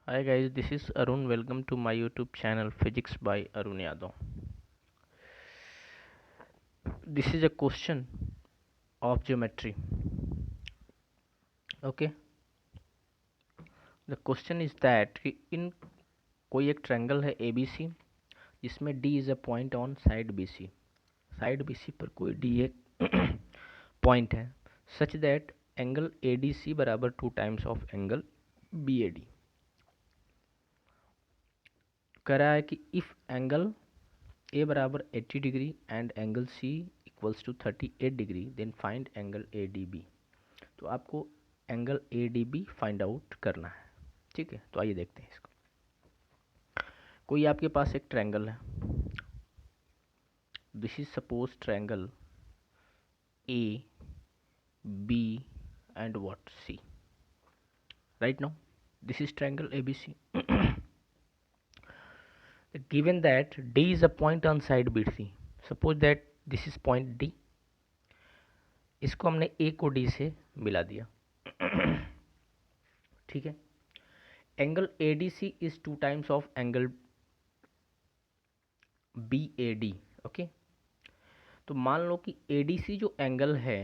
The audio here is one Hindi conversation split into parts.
Hi guys, this is Arun. Welcome to my YouTube channel Physics by Arun Yadav. This is a question of geometry. Okay, the question is that कि in कोई एक ट्रायंगल है ABC जिसमें D is a point on side BC. Side BC पर कोई D एक पॉइंट है such that एंगल ADC बराबर 2 times of एंगल BAD. कह रहा है कि इफ एंगल A बराबर 80 degree and angle C equals to 38 degree then find angle ADB. तो आपको एंगल ADB फाइंड आउट करना है. ठीक है, तो आइए देखते हैं इसको. कोई आपके पास एक ट्रायंगल है. This is suppose triangle AB and what C. Right now this is triangle ABC. Given that D is a point on side BC, suppose that this is point D. इसको हमने A को D से मिला दिया. ठीक है. Angle ADC is 2 times of angle BAD. Okay, तो मान लो कि ADC जो एंगल है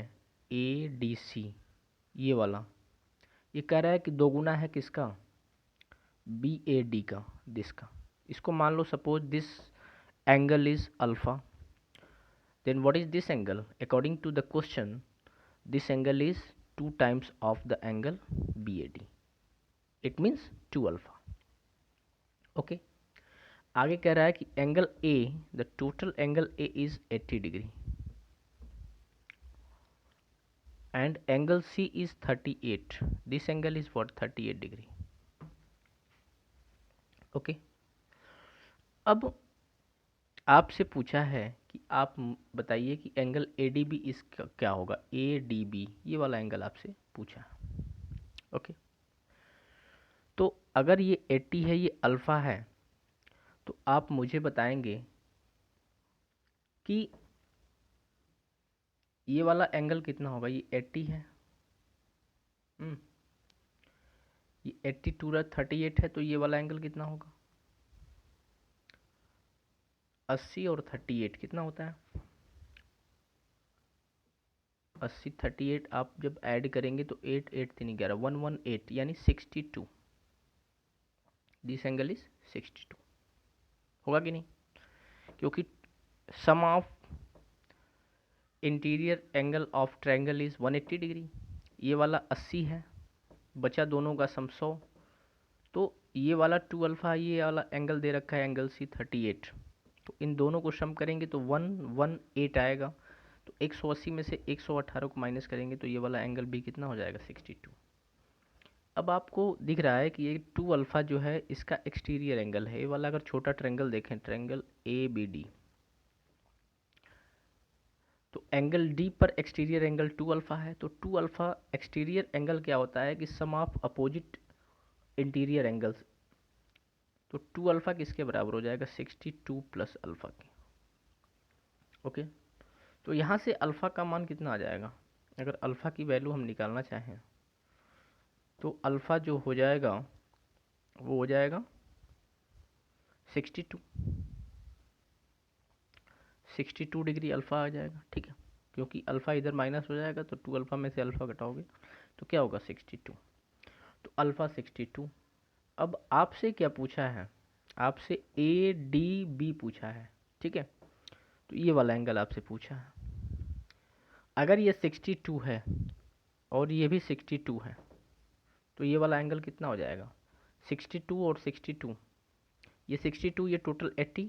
ADC ये वाला, ये कह रहा है कि दो गुना है किसका, BAD का, दिस का. इसको मान लो suppose this angle is alpha. Then what is this angle according to the question? This angle is 2 times of the angle BAD. It means 2 alpha. Okay, आगे कह रहा है कि angle A, the total angle A is 80 degree and angle C is 38. This angle is what, 38 degree. Okay, अब आपसे पूछा है कि आप बताइए कि एंगल ADB इसका क्या होगा. ADB ये वाला एंगल आपसे पूछा है. ओके, तो अगर ये 80 है, ये अल्फ़ा है, तो आप मुझे बताएंगे कि ये वाला एंगल कितना होगा. ये 80 है, ये 82 रहा, 38 है, तो ये वाला एंगल कितना होगा. 80 और 38 कितना होता है. 80 38 आप जब ऐड करेंगे तो 8 8 3 11 118 यानी 62. This angle is 62. होगा कि नहीं, क्योंकि sum of interior angle of triangle is 180 degree. ये वाला 80 है, बचा दोनों का सम 100. तो ये वाला 2 अल्फ़ा, ये वाला एंगल दे रखा है एंगल C 38. तो इन दोनों को सम करेंगे तो 118 आएगा. तो 180 में से 118 को माइनस करेंगे तो ये वाला एंगल भी कितना हो जाएगा, 62. अब आपको दिख रहा है कि ये 2 अल्फ़ा जो है इसका एक्सटीरियर एंगल है. ये वाला अगर छोटा ट्रायंगल देखें, ट्रायंगल ABD, तो एंगल D पर एक्सटीरियर एंगल 2 अल्फ़ा है. तो 2 अल्फ़ा एक्सटीरियर एंगल क्या होता है कि सम ऑफ अपोजिट इंटीरियर एंगल्स. तो 2 अल्फ़ा किसके बराबर हो जाएगा, 62 प्लस अल्फ़ा के. ओके, तो यहाँ से अल्फ़ा का मान कितना आ जाएगा. अगर अल्फ़ा की वैल्यू हम निकालना चाहें तो अल्फ़ा जो हो जाएगा वो हो जाएगा 62. 62 डिग्री अल्फ़ा आ जाएगा. ठीक है, क्योंकि अल्फ़ा इधर माइनस हो जाएगा तो 2 अल्फ़ा में से अल्फ़ा घटाओगे तो क्या होगा, 62. तो अल्फ़ा 62. अब आपसे क्या पूछा है, आपसे ADB पूछा है. ठीक है, तो ये वाला एंगल आपसे पूछा है. अगर ये 62 है और ये भी 62 है तो ये वाला एंगल कितना हो जाएगा, 62 और 62, ये 62, ये टोटल 80.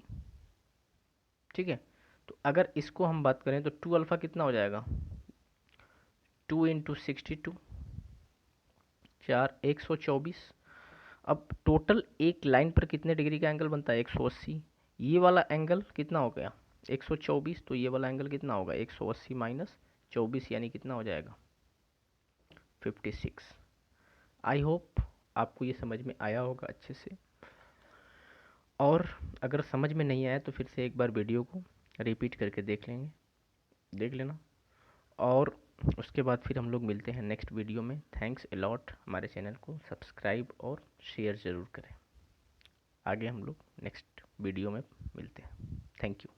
ठीक है, तो अगर इसको हम बात करें तो 2 अल्फ़ा कितना हो जाएगा, 2 इंटू 62, 4 124. अब टोटल एक लाइन पर कितने डिग्री का एंगल बनता है, 180. ये वाला एंगल कितना हो गया, 124. तो ये वाला एंगल कितना होगा, 180 माइनस 24 यानी कितना हो जाएगा, 56. आई होप आपको ये समझ में आया होगा अच्छे से. और अगर समझ में नहीं आया तो फिर से एक बार वीडियो को रिपीट करके देख लेना. और उसके बाद फिर हम लोग मिलते हैं नेक्स्ट वीडियो में। थैंक्स अलॉट, हमारे चैनल को सब्सक्राइब और शेयर ज़रूर करें। आगे हम लोग नेक्स्ट वीडियो में मिलते हैं। Thank you.